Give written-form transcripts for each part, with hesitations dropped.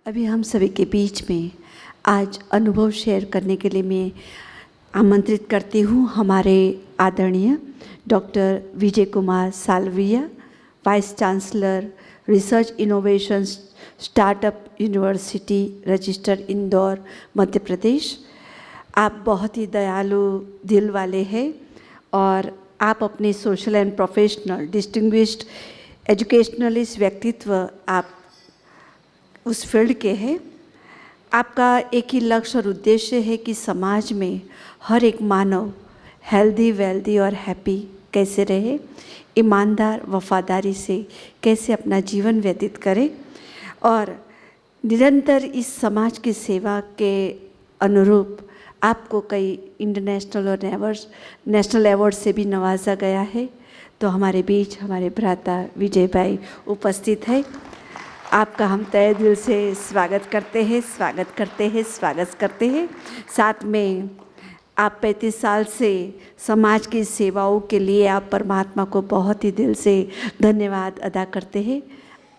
अभी हम सभी के बीच में आज अनुभव शेयर करने के लिए मैं आमंत्रित करती हूँ हमारे आदरणीय doctor Vijay Kumar Salvia, vice chancellor research innovation startup university register Indore Madhya Pradesh. आप बहुत ही दयालु दिल वाले हैं और आप अपने social and professional distinguished educationalist व्यक्तित्व आप उस फील्ड के हैं। आपका एक ही लक्ष्य और उद्देश्य है कि समाज में हर एक मानव हेल्दी, वेल्दी और हैप्पी कैसे रहे, ईमानदार वफादारी से कैसे अपना जीवन व्यतीत करे और निरंतर इस समाज की सेवा के अनुरूप आपको कई इंटरनेशनल और नेशनल अवार्ड से भी नवाजा गया है। तो हमारे बीच हमारे भ्राता विजय भाई उपस्थित है। आपका हम तहे दिल से स्वागत करते हैं। साथ में आप 35 साल से समाज की सेवाओं के लिए आप परमात्मा को बहुत ही दिल से धन्यवाद अदा करते हैं।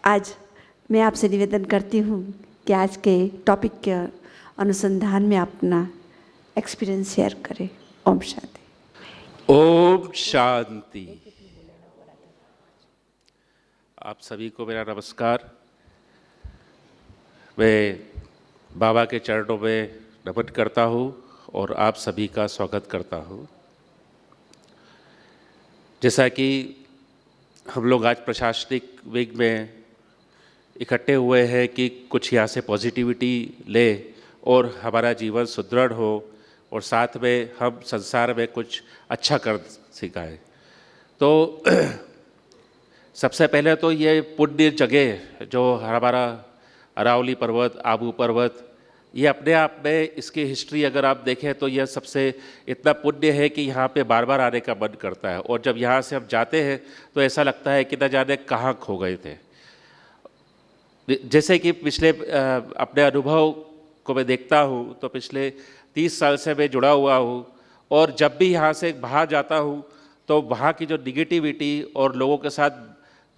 आज मैं आपसे निवेदन करती हूँ कि आज के टॉपिक के अनुसंधान में अपना एक्सपीरियंस शेयर करें। ओम शांति। ओम शांति। आप सभी को मेरा नमस्कार। मैं बाबा के चरणों में नमन करता हूँ और आप सभी का स्वागत करता हूँ। जैसा कि हम लोग आज प्रशासनिक विंग में इकट्ठे हुए हैं कि कुछ यहाँ से पॉजिटिविटी ले और हमारा जीवन सुदृढ़ हो और साथ में हम संसार में कुछ अच्छा कर सिखाएं। तो सबसे पहले तो ये पुण्य जगह जो हमारा अरावली पर्वत, आबू पर्वत, ये अपने आप में इसकी हिस्ट्री अगर आप देखें तो यह सबसे इतना पुण्य है कि यहाँ पे बार बार आने का मन करता है और जब यहाँ से हम जाते हैं तो ऐसा लगता है कि न जाने कहाँ खो गए थे। जैसे कि पिछले अपने अनुभव को मैं देखता हूँ तो पिछले 30 साल से मैं जुड़ा हुआ हूँ और जब भी यहाँ से बाहर जाता हूँ तो वहाँ की जो निगेटिविटी और लोगों के साथ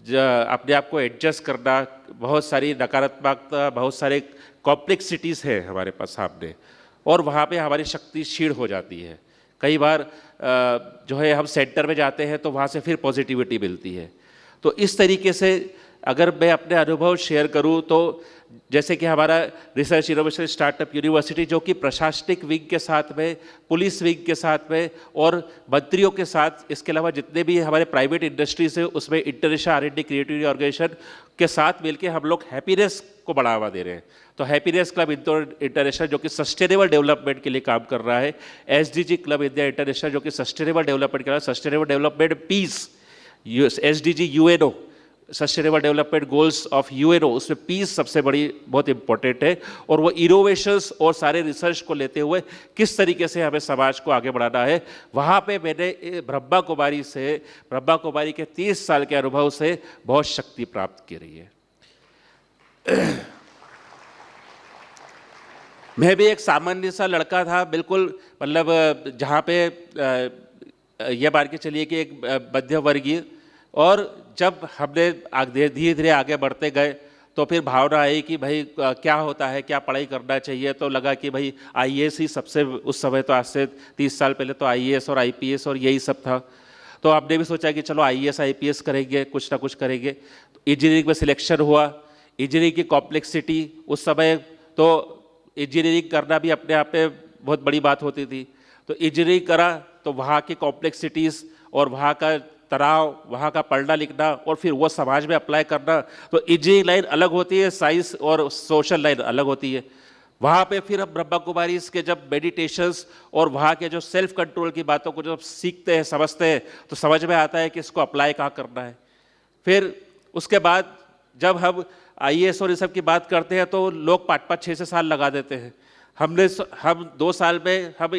अपने आप को एडजस्ट करना, बहुत सारी नकारात्मकता, बहुत सारे कॉम्प्लेक्सिटीज़ है हमारे पास सामने और वहाँ पे हमारी शक्ति क्षीण हो जाती है। कई बार जो है हम सेंटर में जाते हैं तो वहाँ से फिर पॉजिटिविटी मिलती है। तो इस तरीके से अगर मैं अपने अनुभव शेयर करूँ तो जैसे कि हमारा रिसर्च इनोवेशन स्टार्टअप यूनिवर्सिटी जो कि प्रशासनिक विंग के साथ में, पुलिस विंग के साथ में और मंत्रियों के साथ, इसके अलावा जितने भी हमारे प्राइवेट इंडस्ट्रीज है उसमें इंटरनेशनल R&D क्रिएटिविटी ऑर्गेनाइजेशन के साथ मिलकर हम लोग हैप्पीनेस को बढ़ावा दे रहे हैं। तो हैप्पीनेस क्लब इंटरनेशनल जो कि सस्टेनेबल डेवलपमेंट के लिए काम कर रहा है, SDG क्लब इंडिया इंटरनेशनल जो कि सस्टेनेबल डेवलपमेंट कर रहा है, sustainable development peace, SDG UNO sustainable development goals of UNO, उसमें पीस सबसे बड़ी बहुत इंपॉर्टेंट है और वो इनोवेशंस और सारे रिसर्च को लेते हुए किस तरीके से हमें समाज को आगे बढ़ाना है, वहाँ पे मैंने ब्रह्मा कुमारी के 30 साल के अनुभव से बहुत शक्ति प्राप्त की रही है। मैं भी एक सामान्य सा लड़का था, बिल्कुल मतलब जहाँ पे यह मान के चलिए कि एक मध्यम वर्गीय, और जब हमने धीरे धीरे आगे बढ़ते गए तो फिर भावना आई कि भाई क्या होता है, क्या पढ़ाई करना चाहिए। तो लगा कि भाई IAS ही सबसे, उस समय तो आज से 30 साल पहले तो IAS और IPS और यही सब था। तो हमने भी सोचा कि चलो IAS IPS करेंगे, कुछ ना कुछ करेंगे। तो इंजीनियरिंग में सिलेक्शन हुआ। इंजीनियरिंग की कॉम्प्लेक्सिटी, उस समय तो इंजीनियरिंग करना भी अपने आप में बहुत बड़ी बात होती थी। तो इंजीनियरिंग करा तो वहाँ की कॉम्प्लेक्सिटीज़ और वहाँ का तनाव, वहाँ का पढ़ना लिखना और फिर वो समाज में अप्लाई करना, तो इंजीनियरिंग लाइन अलग होती है, साइंस और सोशल लाइन अलग होती है। वहाँ पे फिर हम ब्रह्मा कुमारी के जब मेडिटेशंस और वहाँ के जो सेल्फ कंट्रोल की बातों को जब सीखते हैं, समझते हैं, तो समझ में आता है कि इसको अप्लाई कहाँ करना है। फिर उसके बाद जब हम IAS और इस सब की बात करते हैं तो लोग 5-5, 6 साल लगा देते हैं। हम 2 साल में हम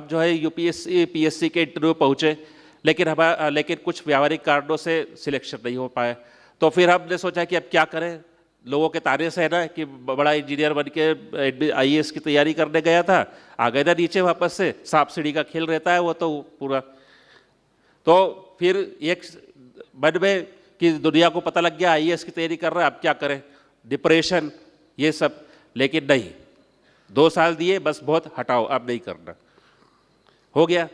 जो है UPSC PSC के इंटरव्यू पहुँचे, लेकिन कुछ व्यावहारिक कारणों से सिलेक्शन नहीं हो पाया। तो फिर हमने सोचा कि अब क्या करें, लोगों के ताने से है ना कि बड़ा इंजीनियर बन के IAS की तैयारी करने गया था, आ गए ना नीचे वापस से, सांप सीढ़ी का खेल रहता है वो तो पूरा। तो फिर एक मन में कि दुनिया को पता लग गया IAS की तैयारी कर रहा है, अब क्या करें, डिप्रेशन ये सब। लेकिन नहीं, 2 साल दिए बस, बहुत हटाओ, अब नहीं करना, हो गया।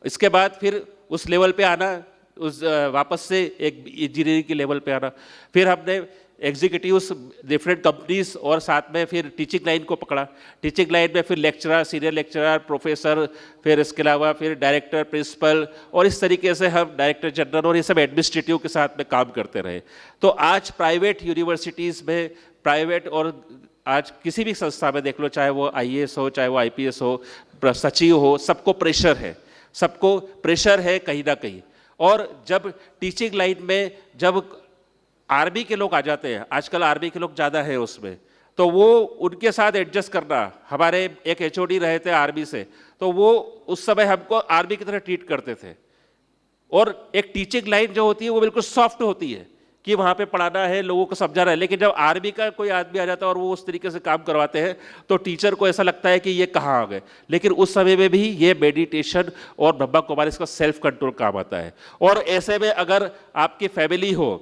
इसके बाद फिर उस लेवल पे आना, उस वापस से एक इंजीनियरिंग के लेवल पे आना, फिर हमने एग्जीक्यूटिव्स डिफरेंट कंपनीज और साथ में फिर टीचिंग लाइन को पकड़ा। टीचिंग लाइन में फिर लेक्चरर, सीनियर लेक्चरर, प्रोफेसर, फिर इसके अलावा फिर डायरेक्टर, प्रिंसिपल, और इस तरीके से हम डायरेक्टर जनरल और ये सब एडमिनिस्ट्रेटिव के साथ में काम करते रहे। तो आज प्राइवेट यूनिवर्सिटीज़ में, प्राइवेट और आज किसी भी संस्था में देख लो, चाहे वो IAS हो, चाहे वो IPS हो, सचिव हो, सबको प्रेशर है, सबको प्रेशर है कहीं ना कहीं। और जब टीचिंग लाइन में जब आर्मी के लोग आ जाते हैं, आजकल आर्मी के लोग ज़्यादा है उसमें, तो वो उनके साथ एडजस्ट करना, हमारे एक HOD रहे थे आर्मी से, तो वो उस समय हमको आर्मी की तरह ट्रीट करते थे। और एक टीचिंग लाइन जो होती है वो बिल्कुल सॉफ्ट होती है कि वहाँ पे पढ़ाना है, लोगों को समझाना है, लेकिन जब आर्मी का कोई आदमी आ जाता है और वो उस तरीके से काम करवाते हैं तो टीचर को ऐसा लगता है कि ये कहाँ आ गए। लेकिन उस समय में भी ये मेडिटेशन और ब्रह्मा कुमारी का सेल्फ कंट्रोल काम आता है। और ऐसे में अगर आपकी फैमिली हो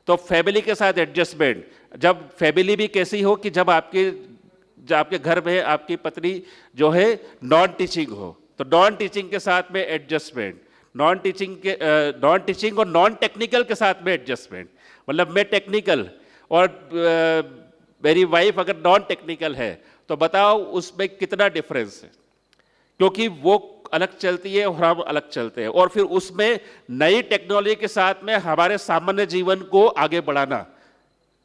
तो फैमिली के साथ एडजस्टमेंट, जब फैमिली भी कैसी हो कि जब आपके घर में आपकी पत्नी जो है नॉन टीचिंग हो, तो नॉन टीचिंग के साथ में एडजस्टमेंट, नॉन टीचिंग और नॉन टेक्निकल के साथ में एडजस्टमेंट। मतलब मैं टेक्निकल और मेरी वाइफ अगर नॉन टेक्निकल है तो बताओ उसमें कितना डिफरेंस है, क्योंकि वो अलग चलती है और हम अलग चलते हैं। और फिर उसमें नई टेक्नोलॉजी के साथ में हमारे सामान्य जीवन को आगे बढ़ाना।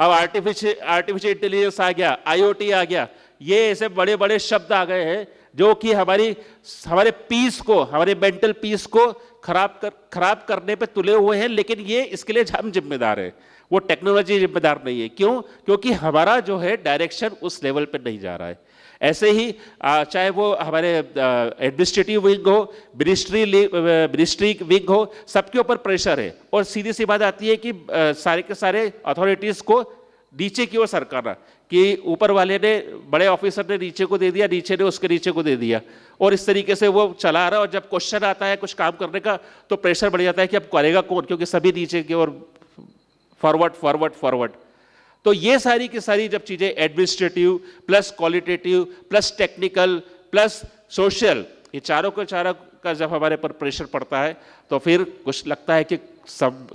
अब आर्टिफिशियल इंटेलिजेंस आ गया, IoT आ गया, ये ऐसे बड़े बड़े शब्द आ गए हैं जो कि हमारे पीस को, हमारे मेंटल पीस को खराब करने पे तुले हुए हैं। लेकिन ये इसके लिए हम जिम्मेदार हैं, वो टेक्नोलॉजी जिम्मेदार नहीं है। क्यों? क्योंकि हमारा जो है डायरेक्शन उस लेवल पे नहीं जा रहा है। ऐसे ही चाहे वो हमारे एडमिनिस्ट्रेटिव विंग हो, मिनिस्ट्री विंग हो, सबके ऊपर प्रेशर है। और सीधी सी बात आती है कि सारे के सारे अथॉरिटीज़ को नीचे की ओर सरकाना, कि ऊपर वाले ने, बड़े ऑफिसर ने नीचे को दे दिया, नीचे ने उसके नीचे को दे दिया, और इस तरीके से वो चला रहा है। और जब क्वेश्चन आता है कुछ काम करने का तो प्रेशर बढ़ जाता है कि अब करेगा कौन, क्योंकि सभी नीचे की ओर फॉरवर्ड। तो ये सारी की सारी जब चीज़ें administrative plus qualitative plus technical plus social, ये चारों का जब हमारे पर प्रेशर पड़ता है तो फिर कुछ लगता है कि सब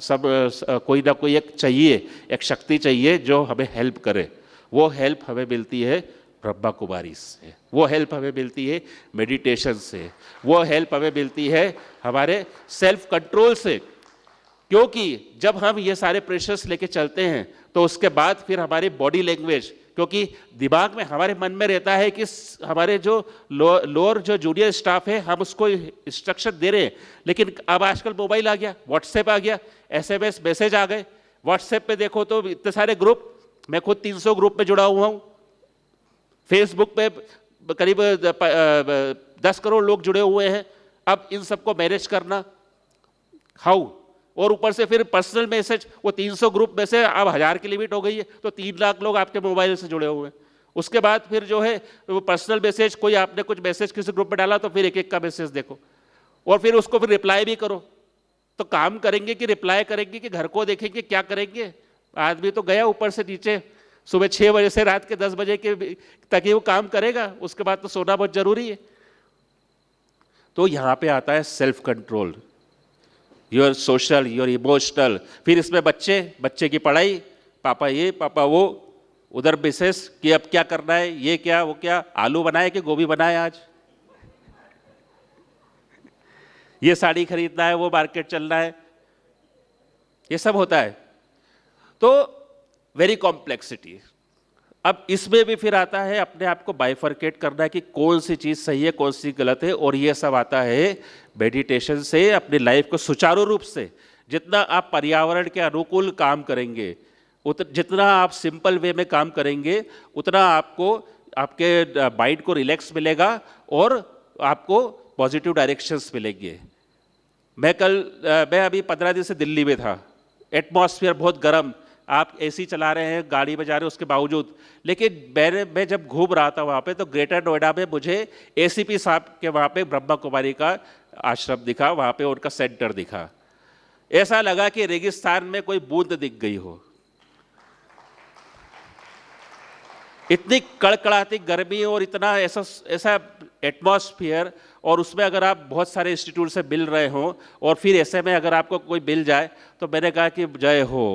कोई ना कोई एक चाहिए, एक शक्ति चाहिए जो हमें हेल्प करे। वो हेल्प हमें मिलती है ब्रह्मा कुमारी से, वो हेल्प हमें मिलती है मेडिटेशन से, वो हेल्प हमें मिलती है हमारे सेल्फ कंट्रोल से। क्योंकि जब हम ये सारे प्रेशर्स लेके चलते हैं तो उसके बाद फिर हमारी बॉडी लैंग्वेज, क्योंकि दिमाग में हमारे मन में रहता है कि हमारे जो लोअर जो जूनियर स्टाफ है हम उसको इंस्ट्रक्शन दे रहे हैं, लेकिन अब आजकल मोबाइल आ गया, व्हाट्सएप आ गया, SMS मैसेज आ गए। व्हाट्सएप पे देखो तो इतने सारे ग्रुप, मैं खुद 300 ग्रुप में जुड़ा हुआ हूँ, फेसबुक पे करीब 10 करोड़ लोग जुड़े हुए हैं। अब इन सबको मैनेज करना हाउ, और ऊपर से फिर पर्सनल मैसेज, वो 300 ग्रुप में से अब 1000 की लिमिट हो गई है, तो 3 लाख लोग आपके मोबाइल से जुड़े हुए हैं। उसके बाद फिर जो है वो पर्सनल मैसेज, कोई आपने कुछ मैसेज किसी ग्रुप में डाला तो फिर एक का मैसेज देखो, और फिर उसको फिर रिप्लाई भी करो। तो काम करेंगे कि रिप्लाई करेंगे कि घर को देखेंगे, क्या करेंगे? आदमी तो गया ऊपर से नीचे, सुबह 6 बजे से रात के 10 बजे के तक ही वो काम करेगा, उसके बाद तो सोना बहुत जरूरी है। तो यहाँ पे आता है self control, your social, your emotional. फिर इसमें बच्चे की पढ़ाई, पापा ये पापा वो, उधर विशेष कि अब क्या करना है, ये क्या वो क्या, आलू बनाए कि गोभी बनाए आज, ये साड़ी खरीदना है, वो मार्केट चलना है, ये सब होता है। तो वेरी कॉम्प्लेक्सिटी। अब इसमें भी फिर आता है अपने आप को बाइफरकेट करना है कि कौन सी चीज़ सही है, कौन सी गलत है। और ये सब आता है मेडिटेशन से। अपनी लाइफ को सुचारू रूप से, जितना आप पर्यावरण के अनुकूल काम करेंगे, जितना आप सिंपल वे में काम करेंगे, उतना आपको आपके माइंड को रिलैक्स मिलेगा और आपको पॉजिटिव डायरेक्शंस मिलेंगे। मैं अभी 15 दिन से दिल्ली में था, एटमॉस्फेयर बहुत गर्म, आप AC चला रहे हैं, गाड़ी में जा रहे हैं उसके बावजूद, लेकिन मैं जब घूम रहा था वहाँ पे तो ग्रेटर नोएडा में मुझे ACP साहब के वहाँ पे ब्रह्मा कुमारी का आश्रम दिखा, वहाँ पे उनका सेंटर दिखा। ऐसा लगा कि रेगिस्तान में कोई बूंद दिख गई हो, इतनी कड़कड़ाती गर्मी और इतना ऐसा ऐसा एटमॉस्फेयर, और उसमें अगर आप बहुत सारे इंस्टीट्यूट से मिल रहे हो और फिर ऐसे में अगर आपको कोई मिल जाए, तो मैंने कहा कि जय हो,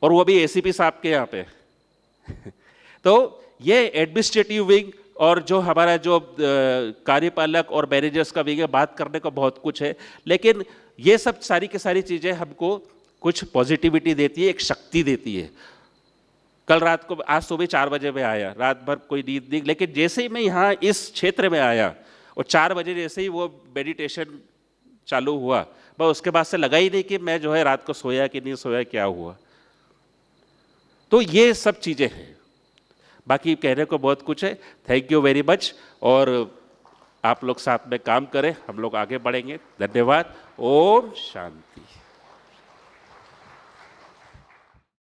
और वो भी एसीपी साहब के यहाँ पे तो ये एडमिनिस्ट्रेटिव विंग और जो हमारा जो कार्यपालक और मैनेजर्स का विंग है, बात करने को बहुत कुछ है, लेकिन ये सब सारी की सारी चीज़ें हमको कुछ पॉजिटिविटी देती है, एक शक्ति देती है। कल रात को, आज सुबह 4 बजे में आया, रात भर कोई नींद नहीं, लेकिन जैसे ही मैं यहाँ इस क्षेत्र में आया और 4 बजे जैसे ही वो मेडिटेशन चालू हुआ, बस उसके बाद से लगा ही नहीं कि मैं जो है रात को सोया कि नहीं सोया, क्या हुआ। तो ये सब चीज़ें हैं, बाकी कहने को बहुत कुछ है। थैंक यू वेरी मच, और आप लोग साथ में काम करें, हम लोग आगे बढ़ेंगे। धन्यवाद। ओम शांति।